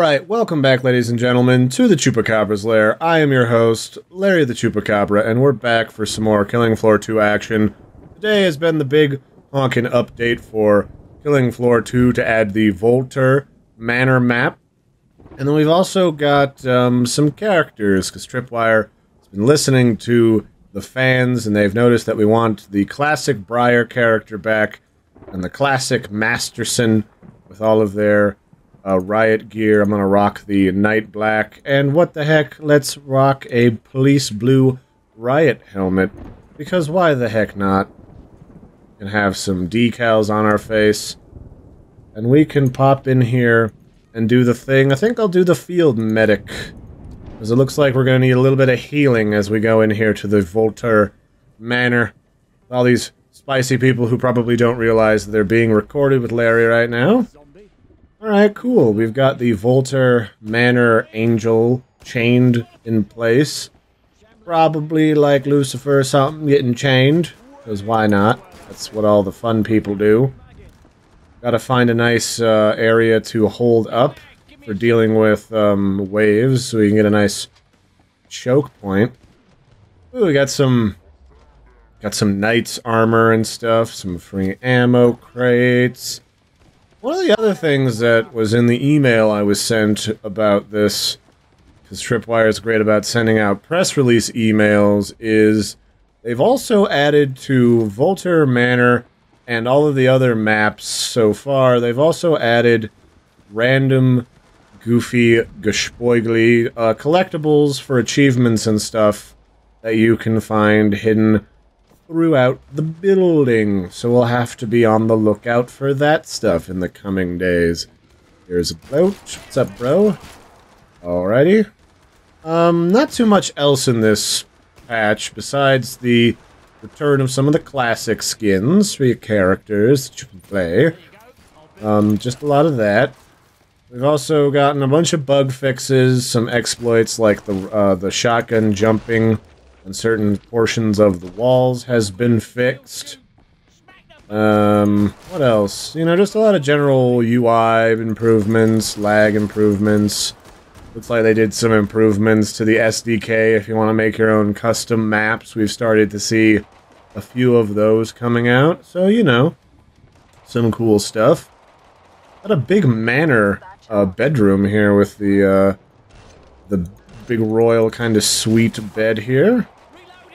Alright, welcome back, ladies and gentlemen, to the Chupacabra's Lair. I am your host, Larry the Chupacabra, and we're back for some more Killing Floor 2 action. Today has been the big honkin' update for Killing Floor 2 to add the Volter Manor map. And then we've also got some characters, because Tripwire has been listening to the fans, and they've noticed that we want the classic Briar character back, and the classic Masterson with all of their riot gear. I'm gonna rock the night black, and what the heck, let's rock a police blue riot helmet, because why the heck not? And have some decals on our face, and we can pop in here and do the thing. I think I'll do the field medic, because it looks like we're gonna need a little bit of healing as we go in here to the Volter Manor. All these spicy people who probably don't realize that they're being recorded with Larry right now. Alright, cool. We've got the Volter Manor Angel chained in place. Probably like Lucifer or something, getting chained. Because why not? That's what all the fun people do. Gotta find a nice area to hold up for dealing with waves, so we can get a nice choke point. Ooh, we got some knight's armor and stuff, some free ammo crates. One of the other things that was in the email I was sent about this, because Tripwire is great about sending out press release emails, is they've also added to Volter Manor and all of the other maps so far, they've also added random, goofy, gespoigly collectibles for achievements and stuff that you can find hidden throughout the building, so we'll have to be on the lookout for that stuff in the coming days. Here's a boat. What's up, bro? Alrighty. Not too much else in this patch besides the return of some of the classic skins for your characters that you can play. Just a lot of that. We've also gotten a bunch of bug fixes, some exploits like the shotgun jumping and certain portions of the walls has been fixed. What else? You know, just a lot of general UI improvements, lag improvements. Looks like they did some improvements to the SDK if you want to make your own custom maps. We've started to see a few of those coming out, so, you know, some cool stuff. Got a big manor bedroom here with the big royal kind of sweet bed here,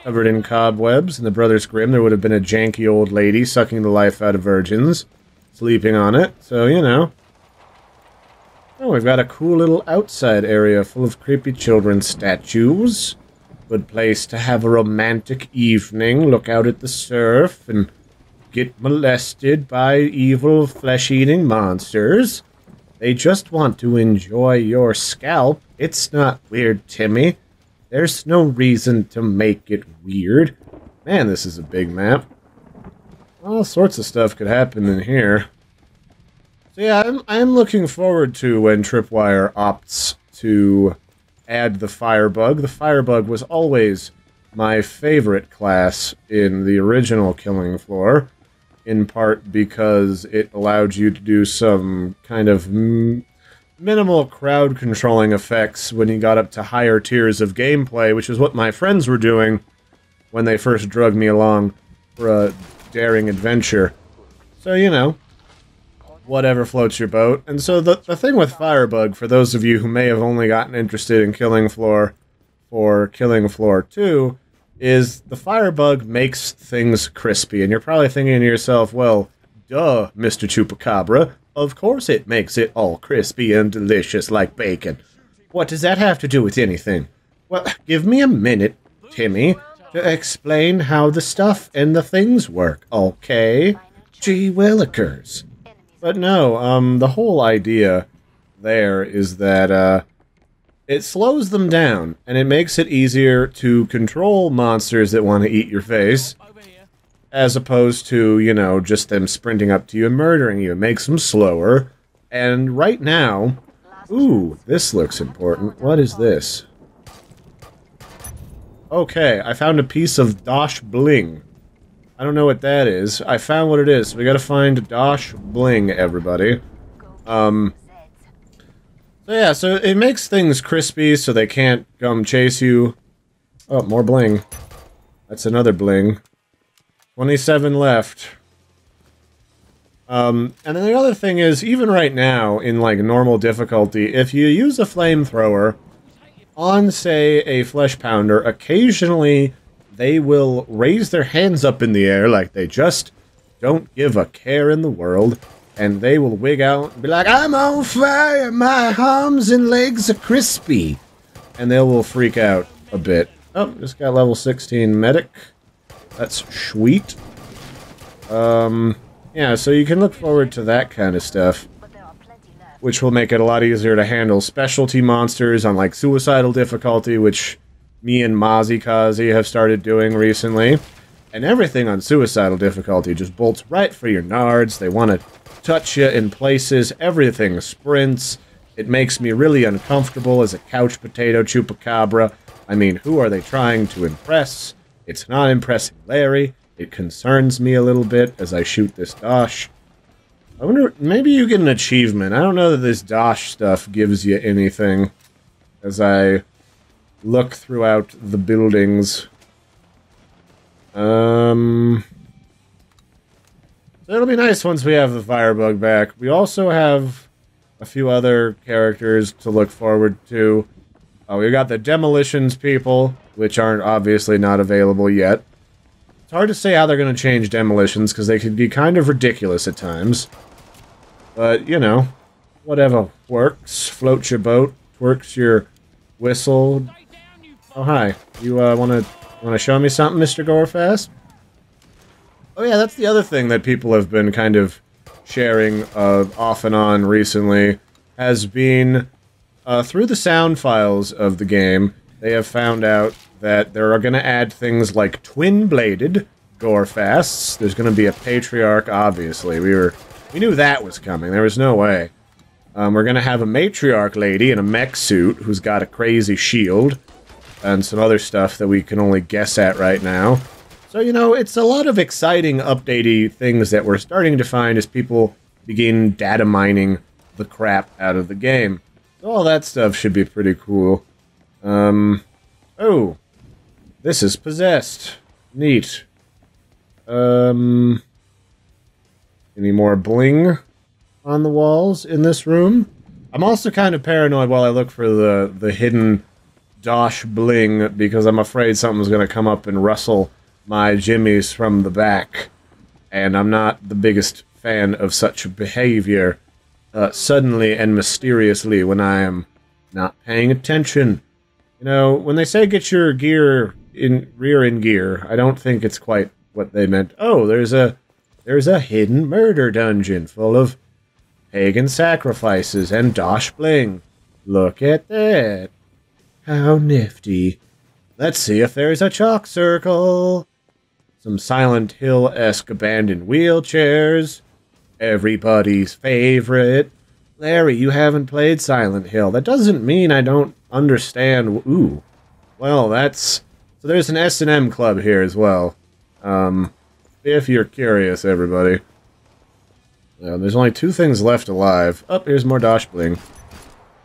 covered in cobwebs. In the Brothers Grimm, there would have been a janky old lady sucking the life out of virgins, sleeping on it, so, you know. Oh, we've got a cool little outside area full of creepy children's statues. Good place to have a romantic evening, look out at the surf, and get molested by evil flesh-eating monsters. They just want to enjoy your scalp. It's not weird, Timmy. There's no reason to make it weird. Man, this is a big map. All sorts of stuff could happen in here. So yeah, I'm looking forward to when Tripwire opts to add the Firebug. The Firebug was always my favorite class in the original Killing Floor, in part because it allowed you to do some kind of minimal crowd controlling effects when you got up to higher tiers of gameplay, which is what my friends were doing when they first drugged me along for a daring adventure. So, you know, whatever floats your boat. And so the thing with Firebug, for those of you who may have only gotten interested in Killing Floor for Killing Floor 2, is the Firebug makes things crispy. And you're probably thinking to yourself, well, duh, Mr. Chupacabra, of course it makes it all crispy and delicious like bacon. What does that have to do with anything? Well, give me a minute, Timmy, to explain how the stuff and the things work, okay? Gee willikers. But no, the whole idea there is that, it slows them down, and it makes it easier to control monsters that want to eat your face, as opposed to, you know, just them sprinting up to you and murdering you. It makes them slower, and right now... Ooh, this looks important. What is this? Okay, I found a piece of Dosh Bling. I don't know what that is. I found what it is. We gotta find Dosh Bling, everybody. So yeah, so it makes things crispy so they can't come chase you. Oh, more bling. That's another bling. 27 left. And then the other thing is, even right now, in like normal difficulty, if you use a flamethrower on, say, a flesh pounder, occasionally they will raise their hands up in the air like they just don't give a care in the world, and they will wig out and be like, "I'm on fire, my arms and legs are crispy," and they will freak out a bit. Oh, just got level 16 medic. That's sweet. Yeah, so you can look forward to that kind of stuff, which will make it a lot easier to handle specialty monsters on, like, suicidal difficulty, which me and Mazikazi have started doing recently. And everything on suicidal difficulty just bolts right for your nards. They want to touch you in places. Everything sprints. It makes me really uncomfortable as a couch potato Chupacabra. I mean, who are they trying to impress? It's not impressing Larry. It concerns me a little bit as I shoot this Dosh. I wonder, maybe you get an achievement. I don't know that this Dosh stuff gives you anything as I look throughout the buildings. So it'll be nice once we have the Firebug back. We also have a few other characters to look forward to. We got the Demolitions people, which aren't obviously not available yet. It's hard to say how they're going to change Demolitions, because they can be kind of ridiculous at times. But, you know, whatever works. Float your boat, twerks your whistle. Oh, hi. You, want to show me something, Mr. Gorefast? Oh, yeah, that's the other thing that people have been kind of sharing off and on recently, has been, through the sound files of the game, they have found out that they're going to add things like twin-bladed Gorefasts. There's going to be a Patriarch, obviously. We knew that was coming. There was no way. We're going to have a Matriarch lady in a mech suit who's got a crazy shield and some other stuff that we can only guess at right now. So, you know, it's a lot of exciting, updatey things that we're starting to find as people begin data mining the crap out of the game. So all that stuff should be pretty cool. Oh. This is possessed. Neat. Any more bling on the walls in this room? I'm also kind of paranoid while I look for the hidden Dosh Bling, because I'm afraid something's going to come up and rustle my jimmies from the back. And I'm not the biggest fan of such behavior suddenly and mysteriously when I am not paying attention. You know, when they say get your gear in gear, I don't think it's quite what they meant. Oh, there's a hidden murder dungeon full of pagan sacrifices and Dosh Bling. Look at that. How nifty. Let's see if there's a chalk circle. Some Silent Hill-esque abandoned wheelchairs. Everybody's favorite. Larry, you haven't played Silent Hill. That doesn't mean I don't understand. Ooh. Well, that's... So there's an S&M club here as well. If you're curious, everybody. There's only 2 things left alive. Oh, here's more Dosh Bling.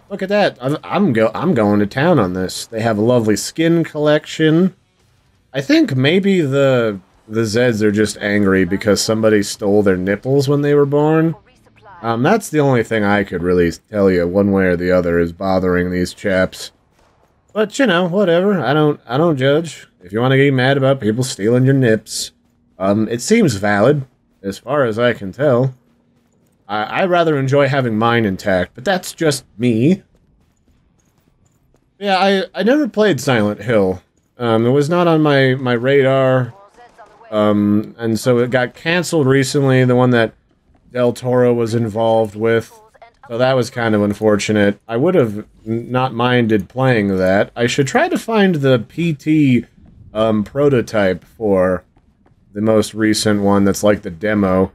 Look at that. I'm going to town on this. They have a lovely skin collection. I think maybe the Zeds are just angry because somebody stole their nipples when they were born. That's the only thing I could really tell you, one way or the other, is bothering these chaps. But, you know, whatever. I don't judge. If you want to get mad about people stealing your nips, it seems valid, as far as I can tell. I rather enjoy having mine intact, but that's just me. Yeah, I never played Silent Hill. It was not on my radar. And so it got canceled recently, the one that Del Toro was involved with. So that was kind of unfortunate. I would have not minded playing that. I should try to find the PT prototype for the most recent one that's like the demo,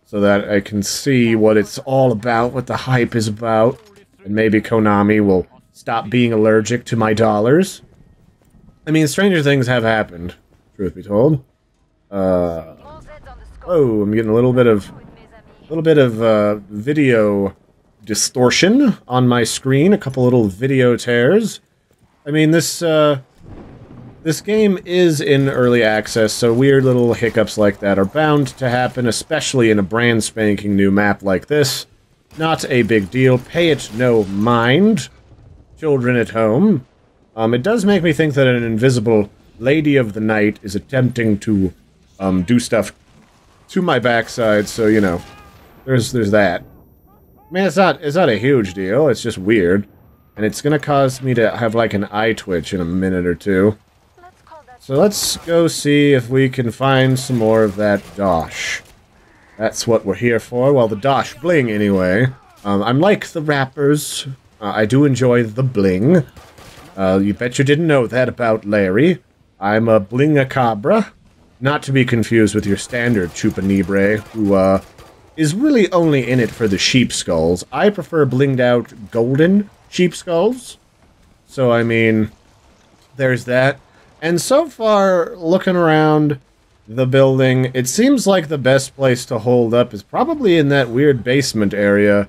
so that I can see what it's all about, what the hype is about, and maybe Konami will stop being allergic to my dollars. I mean, stranger things have happened, truth be told. Oh, I'm getting a little bit of video distortion on my screen, a couple little video tears. I mean, this game is in early access, so weird little hiccups like that are bound to happen, especially in a brand spanking new map like this. Not a big deal. Pay it no mind, children at home. It does make me think that an invisible lady of the night is attempting to do stuff to my backside, so, you know, there's that. I mean, it's not a huge deal, it's just weird. And it's gonna cause me to have, like, an eye twitch in a minute or two. So let's go see if we can find some more of that Dosh. That's what we're here for. Well, the Dosh Bling, anyway. I'm like the rappers. I do enjoy the bling. You bet you didn't know that about Larry. I'm a Blingacabra. Not to be confused with your standard Chupacabra, who, is really only in it for the sheep skulls. I prefer blinged out golden sheep skulls. So, I mean, there's that. And so far, looking around the building, it seems like the best place to hold up is probably in that weird basement area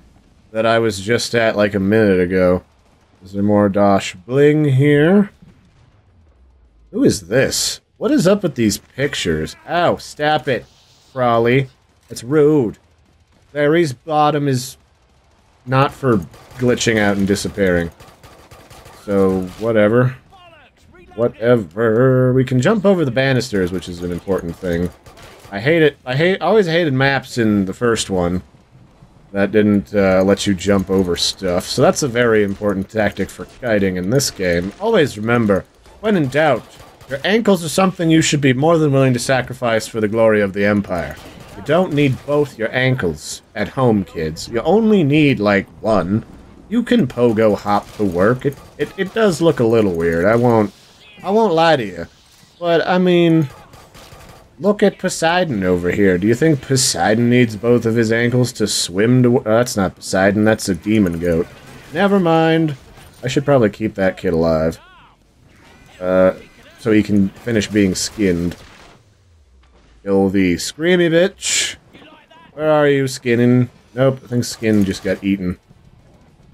that I was just at like a minute ago. Is there more Dosh Bling here? Who is this? What is up with these pictures? Ow, stop it, Frawley. That's rude. Larry's bottom is not for glitching out and disappearing. So, whatever. Whatever. We can jump over the banisters, which is an important thing. I always hated maps in the first one that didn't let you jump over stuff. So that's a very important tactic for kiting in this game. Always remember, when in doubt, your ankles are something you should be more than willing to sacrifice for the glory of the Empire. You don't need both your ankles at home, kids. You only need, like, one. You can pogo hop to work. It does look a little weird. I won't lie to you. But, I mean, look at Poseidon over here. Do you think Poseidon needs both of his ankles to swim to... that's not Poseidon, that's a demon goat. Never mind. I should probably keep that kid alive. So he can finish being skinned. Kill the screamy bitch. Where are you, skinning? Nope, I think Skin just got eaten.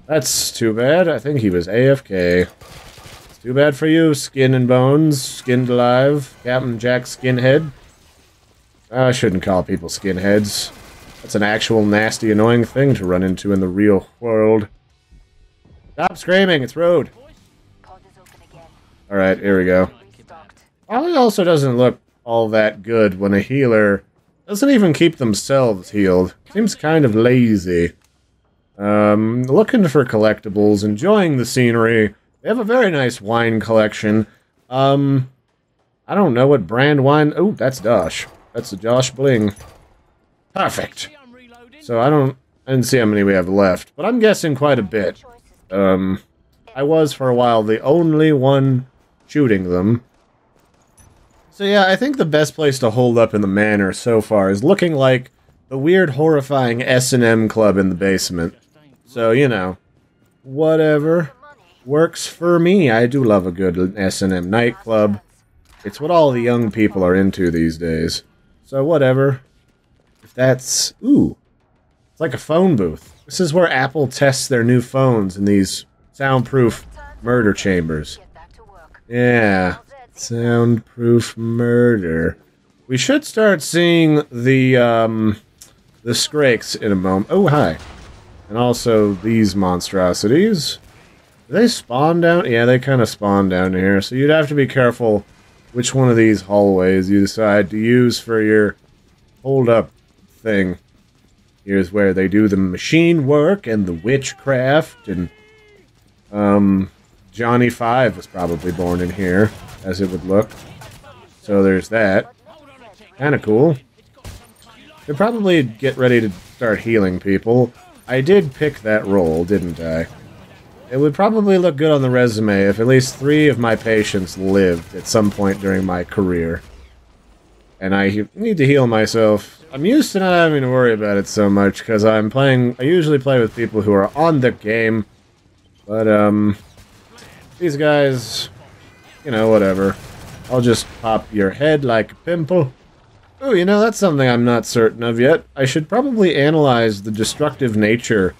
That's too bad. I think he was AFK. It's too bad for you, Skin and Bones. Skinned alive. Captain Jack Skinhead. I shouldn't call people skinheads. That's an actual nasty, annoying thing to run into in the real world. Stop screaming, it's rude. Alright, here we go. Probably also doesn't look all that good when a healer doesn't even keep themselves healed. Seems kind of lazy. Looking for collectibles, enjoying the scenery. They have a very nice wine collection. I don't know what brand wine... Oh, that's Dosh. That's the Dosh Bling. Perfect. So I didn't see how many we have left, but I'm guessing quite a bit. I was for a while the only one shooting them. So yeah, I think the best place to hold up in the manor so far is looking like the weird, horrifying S&M club in the basement. So, you know, whatever works for me. I do love a good S&M nightclub. It's what all the young people are into these days. So whatever. If that's... Ooh. It's like a phone booth. This is where Apple tests their new phones in these soundproof murder chambers. Yeah. Soundproof murder. We should start seeing the Skrakes in a moment. Oh, hi. And also these monstrosities. Do they spawn down? Yeah, they kind of spawn down here. So you'd have to be careful which one of these hallways you decide to use for your hold-up thing. Here's where they do the machine work and the witchcraft, and Johnny Five was probably born in here, as it would look. So there's that. Kinda cool. Should probably get ready to start healing people. I did pick that role, didn't I? It would probably look good on the resume if at least 3 of my patients lived at some point during my career. And I need to heal myself. I'm used to not having to worry about it so much, because I usually play with people who are on the game. But, these guys, you know, whatever. I'll just pop your head like a pimple. Oh, you know, that's something I'm not certain of yet. I should probably analyze the destructive nature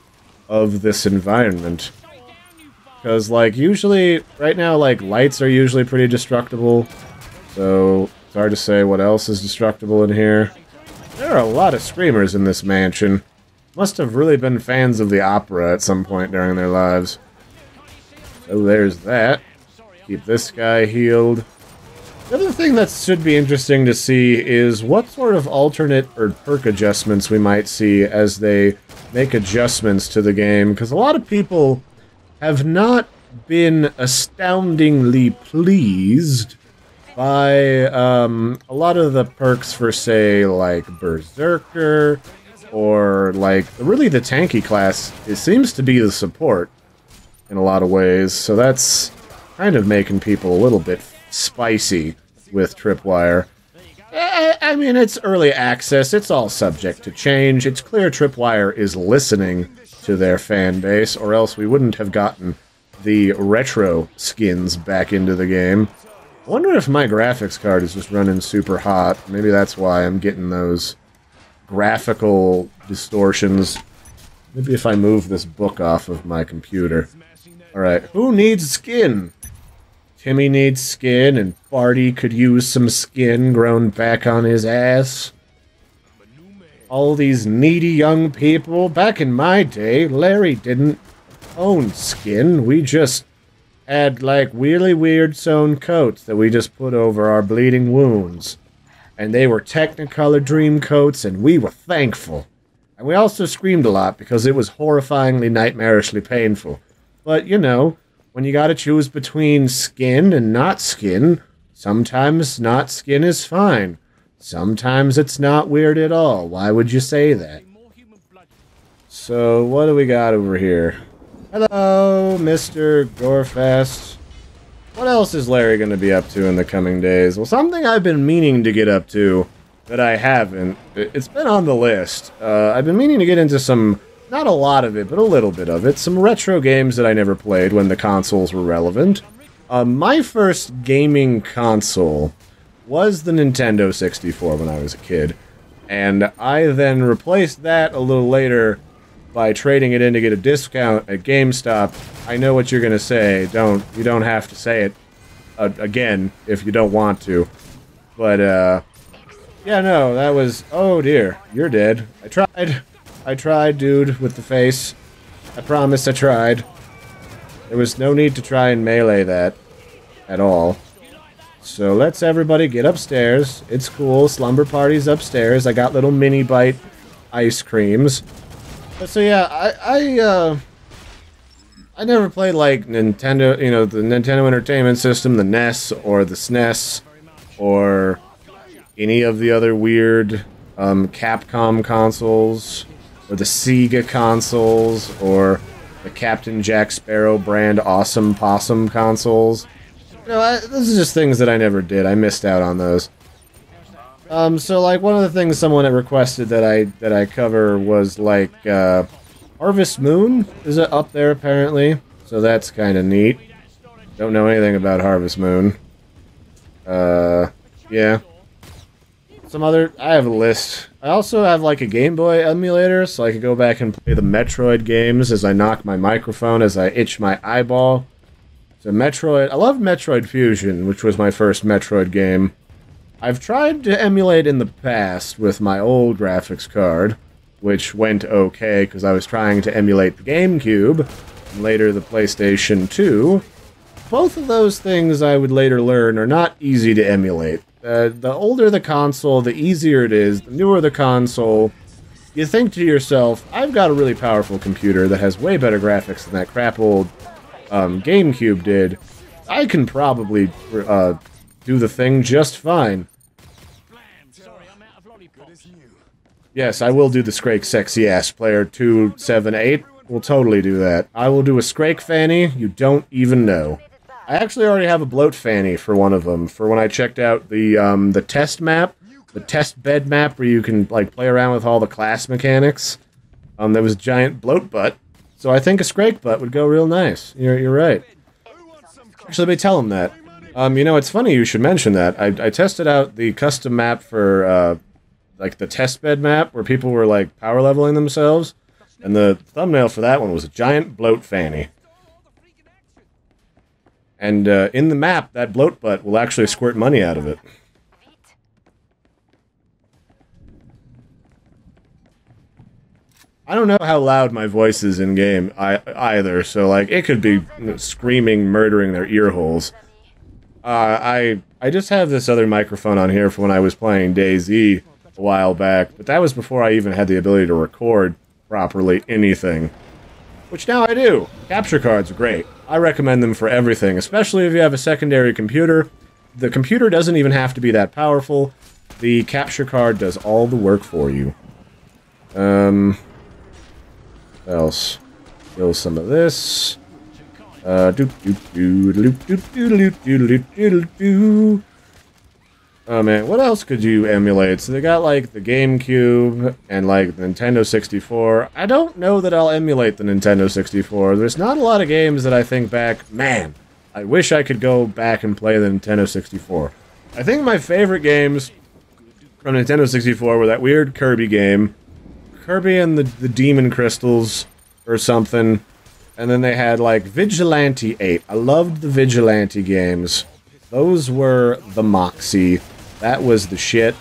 of this environment. Because, like, usually, right now, like, lights are usually pretty destructible. So, it's hard to say what else is destructible in here. There are a lot of screamers in this mansion. Must have really been fans of the opera at some point during their lives. So there's that. Keep this guy healed. The other thing that should be interesting to see is what sort of alternate or perk adjustments we might see as they make adjustments to the game, because a lot of people have not been astoundingly pleased by a lot of the perks for, say, like Berserker, or like really the tanky class. It seems to be the support in a lot of ways, so that's kind of making people a little bit spicy with Tripwire. I mean, it's early access, it's all subject to change. It's clear Tripwire is listening to their fan base, or else we wouldn't have gotten the retro skins back into the game. I wonder if my graphics card is just running super hot. Maybe that's why I'm getting those graphical distortions. Maybe if I move this book off of my computer. Alright, who needs skin? Timmy needs skin, and Barty could use some skin grown back on his ass. All these needy young people. Back in my day, Larry didn't own skin. We just had, like, really weird sewn coats that we just put over our bleeding wounds. And they were Technicolor dream coats, and we were thankful. And we also screamed a lot because it was horrifyingly, nightmarishly painful. But, you know, when you gotta choose between skin and not skin, sometimes not skin is fine. Sometimes it's not weird at all. Why would you say that? So, what do we got over here? Hello, Mr. Gorefast. What else is Larry going to be up to in the coming days? Well, something I've been meaning to get up to that I haven't. It's been on the list. I've been meaning to get into some, not a lot of it, but a little bit of it. Some retro games that I never played when the consoles were relevant. My first gaming console was the Nintendo 64 when I was a kid. And I then replaced that a little later by trading it in to get a discount at GameStop. I know what you're gonna say. You don't have to say it again if you don't want to. But yeah, no, that was, oh dear, you're dead. I tried, dude, with the face. I promise I tried. There was no need to try and melee that at all. So let's everybody get upstairs. It's cool. Slumber party's upstairs. I got little mini bite ice creams. So yeah, I never played like Nintendo, you know, the Nintendo Entertainment System, the NES, or the SNES, or any of the other weird Capcom consoles, or the Sega consoles, or the Captain Jack Sparrow brand Awesome Possum consoles. You know, this is just things that I never did. I missed out on those. So like one of the things someone had requested that I cover was like Harvest Moon is up there apparently, so that's kind of neat. Don't know anything about Harvest Moon. Yeah. I have a list. I also have like a Game Boy emulator, so I could go back and play the Metroid games as I knock my microphone, as I itch my eyeball. So Metroid, I love Metroid Fusion, which was my first Metroid game. I've tried to emulate in the past with my old graphics card, which went okay because I was trying to emulate the GameCube, and later the PlayStation 2. Both of those things I would later learn are not easy to emulate. The older the console, the easier it is. The newer the console, you think to yourself, I've got a really powerful computer that has way better graphics than that crap old GameCube did. I can probably do the thing just fine. Yes, I will do the Scrake Sexy Ass Player 278. We'll totally do that. I will do a Scrake Fanny you don't even know. I actually already have a bloat fanny for one of them, for when I checked out the test map, the test bed map where you can like play around with all the class mechanics. There was a giant bloat butt, so I think a Scrake butt would go real nice. You're right. Actually, let me tell him that. You know, it's funny you should mention that. I tested out the custom map for like the test bed map where people were like power leveling themselves. And the thumbnail for that one was a giant bloat fanny. And in the map, that bloat butt will actually squirt money out of it. I don't know how loud my voice is in-game either, so, like, it could be screaming, murdering their ear holes. I just have this other microphone on here for when I was playing DayZ a while back, but that was before I even had the ability to record properly anything. Which now I do. Capture cards are great. I recommend them for everything, especially if you have a secondary computer. The computer doesn't even have to be that powerful. The capture card does all the work for you. What else? Kill some of this. Oh man, what else could you emulate? So they got like the GameCube and like the Nintendo 64. I don't know that I'll emulate the Nintendo 64. There's not a lot of games that I think back, man, I wish I could go back and play the Nintendo 64. I think my favorite games from Nintendo 64 were that weird Kirby game, Kirby and the Demon Crystals or something, and then they had like Vigilante 8. I loved the Vigilante games. Those were the Moxie. That was the shit.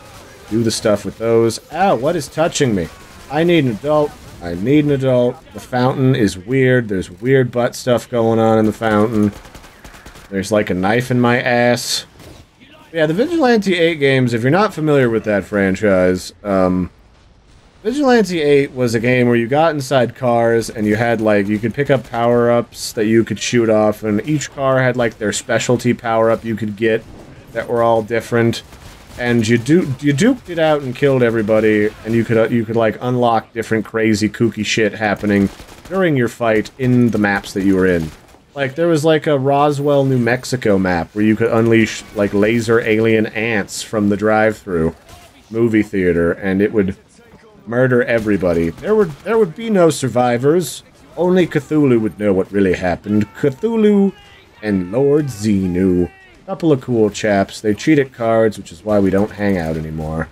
Do the stuff with those. Ow, what is touching me? I need an adult. I need an adult. The fountain is weird. There's weird butt stuff going on in the fountain. There's like a knife in my ass. Yeah, the Vigilante 8 games, if you're not familiar with that franchise, Vigilante 8 was a game where you got inside cars and you had, like, you could pick up power-ups that you could shoot off, and each car had, like, their specialty power-up you could get that were all different. And you duked it out and killed everybody, and you could like, unlock different crazy, kooky shit happening during your fight in the maps that you were in. Like, there was, like, a Roswell, New Mexico map where you could unleash, like, laser alien ants from the drive-thru movie theater, and it would murder everybody. There would be no survivors. Only Cthulhu would know what really happened. Cthulhu and Lord Xenu. Couple of cool chaps. They cheat at cards, which is why we don't hang out anymore.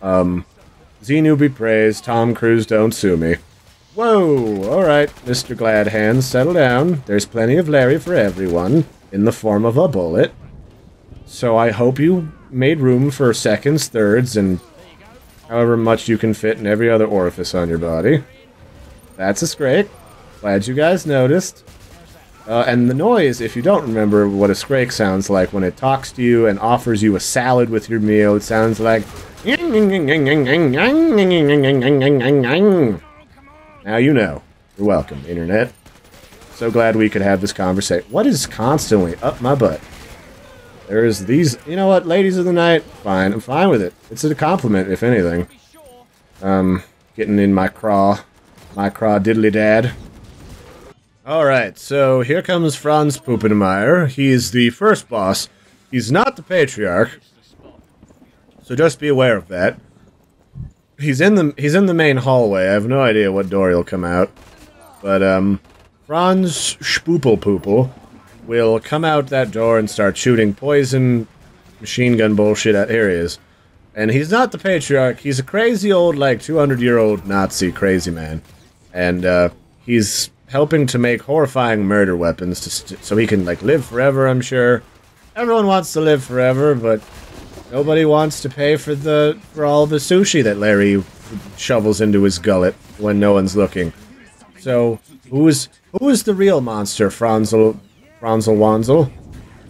Xenu be praised. Tom Cruise don't sue me. Whoa! Alright, Mr. Gladhands, settle down. There's plenty of Larry for everyone, in the form of a bullet. So I hope you made room for seconds, thirds, and however much you can fit in every other orifice on your body. That's a scrake. Glad you guys noticed. And the noise, if you don't remember what a scrake sounds like when it talks to you and offers you a salad with your meal, it sounds like... Now you know. You're welcome, Internet. So glad we could have this conversation. What is constantly up my butt? There's these... You know what, ladies of the night? Fine, I'm fine with it. It's a compliment, if anything. Getting in my craw. My craw diddly-dad. Alright, so here comes Franz Puppenmeier. He's the first boss. He's not the Patriarch. So just be aware of that. He's in the main hallway. I have no idea what door he'll come out. But, Franz Spoopelpoopel will come out that door and start shooting poison machine gun bullshit at areas. And he's not the Patriarch. He's a crazy old, like, 200-year-old Nazi crazy man. And, he's helping to make horrifying murder weapons so he can, like, live forever, I'm sure. Everyone wants to live forever, but nobody wants to pay for all the sushi that Larry shovels into his gullet when no one's looking. So, who is the real monster, Franzel Wanzel?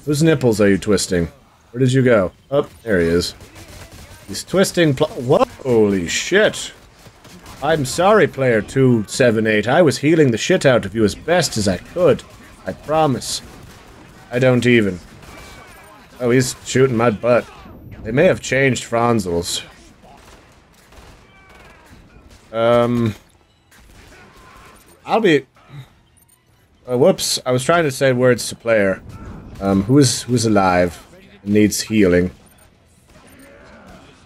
Whose nipples are you twisting? Where did you go? Oh, there he is. He's twisting Whoa, holy shit! I'm sorry, player 278. I was healing the shit out of you as best as I could. I promise. I don't even. Oh, he's shooting my butt. They may have changed Franzels. I'll be... whoops. I was trying to say words to player. Who's alive and needs healing?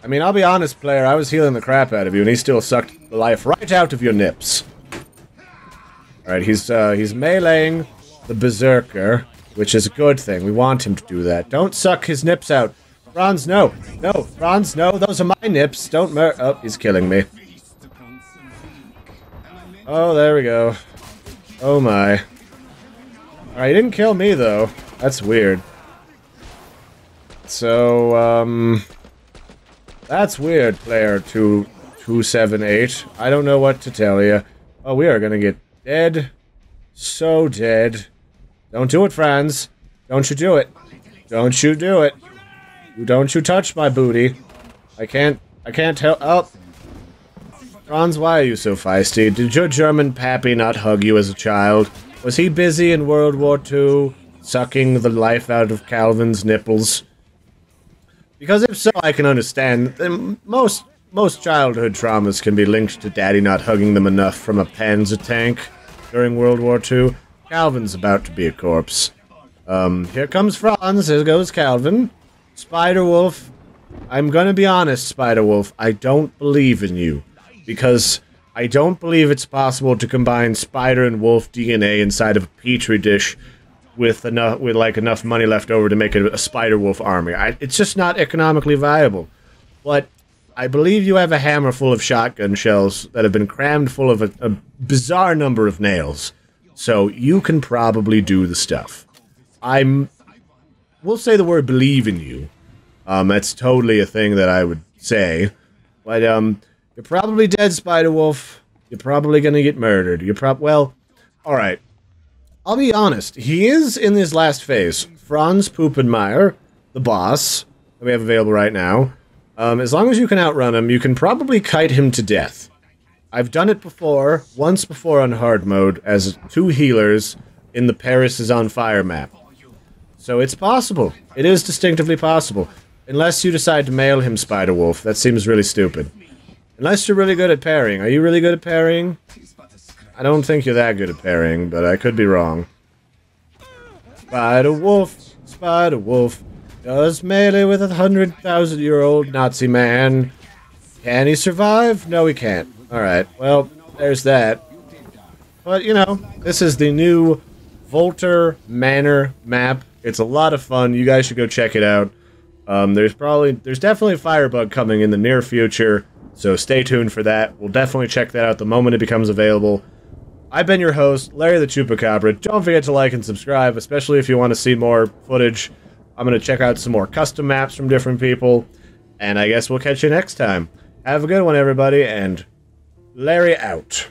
I mean, I'll be honest, player, I was healing the crap out of you, and he still sucked the life right out of your nips. Alright, he's meleeing the Berserker, which is a good thing. We want him to do that. Don't suck his nips out. Franz, no. No, Franz, no. Those are my nips. Don't Oh, he's killing me. Oh, there we go. Oh my. Alright, he didn't kill me, though. That's weird. So, that's weird, player 2278. I don't know what to tell you. Oh, we are gonna get dead. So dead. Don't do it, Franz. Don't you do it. Don't you do it. Don't you touch my booty. I can't help. Oh. Franz, why are you so feisty? Did your German pappy not hug you as a child? Was he busy in World War II, sucking the life out of Calvin's nipples? Because if so, I can understand. Most childhood traumas can be linked to daddy not hugging them enough from a Panzer tank during World War II. Calvin's about to be a corpse. Here comes Franz. Here goes Calvin. Spider-Wolf. I'm gonna be honest, Spider-Wolf. I don't believe in you. Because I don't believe it's possible to combine spider and wolf DNA inside of a petri dish with enough money left over to make a spider-wolf army. It's just not economically viable. But I believe you have a hammer full of shotgun shells that have been crammed full of a bizarre number of nails. So you can probably do the stuff. We'll say the word believe in you. That's totally a thing that I would say. But, you're probably dead, Spider-Wolf. You're probably gonna get murdered. Well, alright. I'll be honest. He is in this last phase. Franz Puppenmeyer, the boss, that we have available right now. As long as you can outrun him, you can probably kite him to death. I've done it before, once before on hard mode, as 2 healers in the Paris is on Fire map. So it's possible. It is distinctively possible. Unless you decide to mail him, Spider-Wolf. That seems really stupid. Unless you're really good at parrying. Are you really good at parrying? I don't think you're that good at parrying, but I could be wrong. Spider-Wolf, Spider-Wolf, does melee with a 100,000-year-old Nazi man. Can he survive? No, he can't. Alright, well, there's that. But, you know, this is the new Volter Manor map. It's a lot of fun. You guys should go check it out. There's definitely a Firebug coming in the near future, so stay tuned for that. We'll definitely check that out the moment it becomes available. I've been your host, Larry the Chupacabra. Don't forget to like and subscribe, especially if you want to see more footage. I'm going to check out some more custom maps from different people, and I guess we'll catch you next time. Have a good one, everybody, and Larry out.